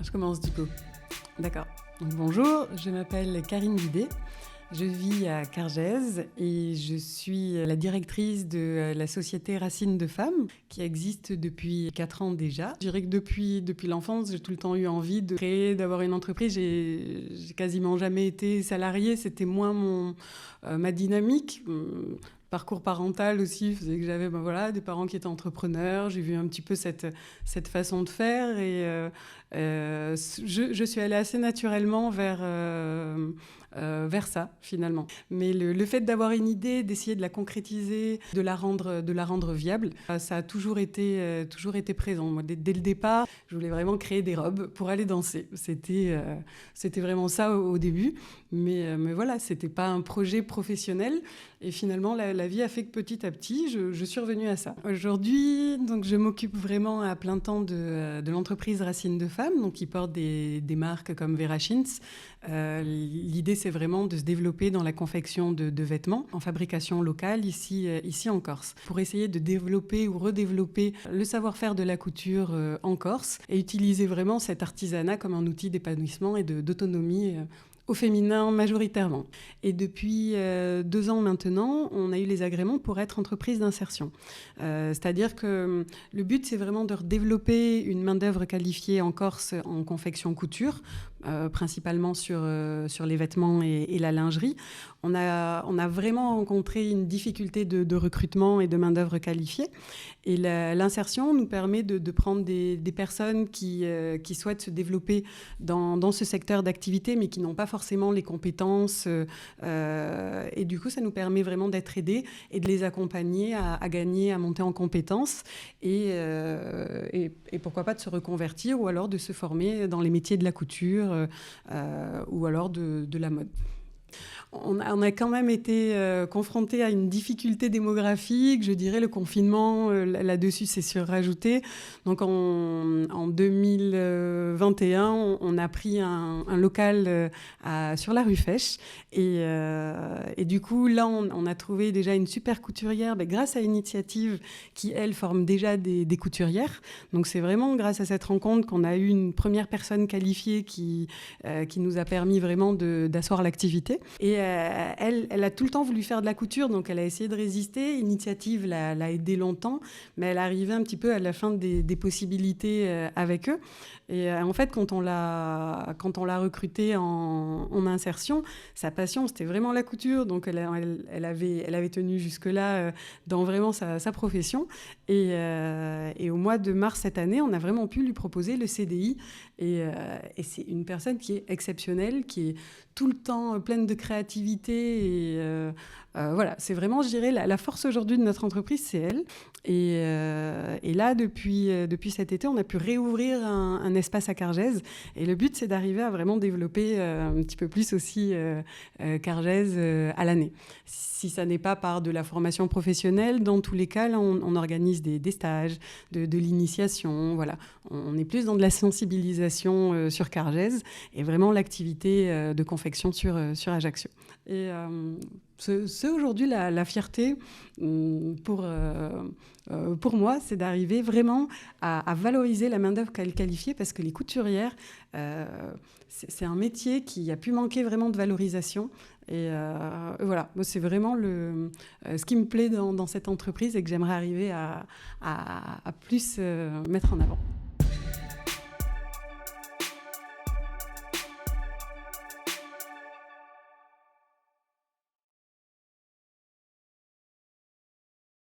Je commence du coup. D'accord. Donc, bonjour, je m'appelle Karine Guidé. Je vis à Cargèse et je suis la directrice de la société Racines de Femmes qui existe depuis 4 ans déjà. Je dirais que depuis l'enfance, j'ai tout le temps eu envie de créer, d'avoir une entreprise. J'ai quasiment jamais été salariée, c'était moins ma dynamique. Parcours parental aussi faisait que j'avais des parents qui étaient entrepreneurs. J'ai vu un petit peu cette façon de faire et je suis allée assez naturellement vers ça finalement. Mais le fait d'avoir une idée, d'essayer de la concrétiser, de la rendre viable, ça a toujours été présent. Moi, dès le départ, je voulais vraiment créer des robes pour aller danser. C'était vraiment ça au début. Mais voilà, c'était pas un projet professionnel. Et finalement, la vie a fait que petit à petit, je suis revenue à ça. Aujourd'hui, donc, je m'occupe vraiment à plein temps de l'entreprise Racines de Femmes, donc, qui porte des marques comme Vera Jeans. L'idée, c'est vraiment de se développer dans la confection de vêtements en fabrication locale ici en Corse, pour essayer de développer ou redévelopper le savoir-faire de la couture en Corse et utiliser vraiment cet artisanat comme un outil d'épanouissement et d'autonomie au féminin majoritairement. Et depuis 2 ans maintenant, on a eu les agréments pour être entreprise d'insertion. C'est-à-dire que le but, c'est vraiment de redévelopper une main-d'œuvre qualifiée en Corse en confection couture, principalement sur les vêtements et la lingerie. On a vraiment rencontré une difficulté de recrutement et de main-d'œuvre qualifiée. Et l'insertion nous permet de prendre des personnes qui souhaitent se développer dans ce secteur d'activité, mais qui n'ont pas forcément les compétences. Et du coup, ça nous permet vraiment d'être aidés et de les accompagner à gagner, à monter en compétences et pourquoi pas de se reconvertir ou alors de se former dans les métiers de la couture ou alors de la mode. On a quand même été confronté à une difficulté démographique. Je dirais le confinement, là-dessus, s'est surajouté. Donc, en 2021, on a pris un local sur la rue Fèche. Et du coup, là, on a trouvé déjà une super couturière grâce à une initiative qui, elle, forme déjà des couturières. Donc, c'est vraiment grâce à cette rencontre qu'on a eu une première personne qualifiée qui nous a permis vraiment d'asseoir l'activité. Et elle a tout le temps voulu faire de la couture, donc elle a essayé de résister. L'initiative l'a aidée longtemps, mais elle arrivait un petit peu à la fin des possibilités avec eux. Et en fait, quand on l'a recrutée en insertion, sa passion, c'était vraiment la couture. Donc, elle avait tenu jusque-là dans vraiment sa profession. Et au mois de mars cette année, on a vraiment pu lui proposer le CDI. Et c'est une personne qui est exceptionnelle, qui est tout le temps pleine de créativité. Et voilà, c'est vraiment, je dirais, la force aujourd'hui de notre entreprise, c'est elle. Et là, depuis cet été, on a pu réouvrir un espace à Cargèse. Et le but, c'est d'arriver à vraiment développer un petit peu plus aussi Cargèse à l'année. Si ça n'est pas par de la formation professionnelle, dans tous les cas, là, on organise des stages, de l'initiation. Voilà. On est plus dans de la sensibilisation sur Cargèse et vraiment l'activité de confection sur Ajaccio. Et c'est aujourd'hui la fierté pour moi, c'est d'arriver vraiment à valoriser la main-d'œuvre qualifiée, parce que les couturières, c'est un métier qui a pu manquer vraiment de valorisation. Et voilà, moi, c'est vraiment ce qui me plaît dans cette entreprise et que j'aimerais arriver à plus mettre en avant.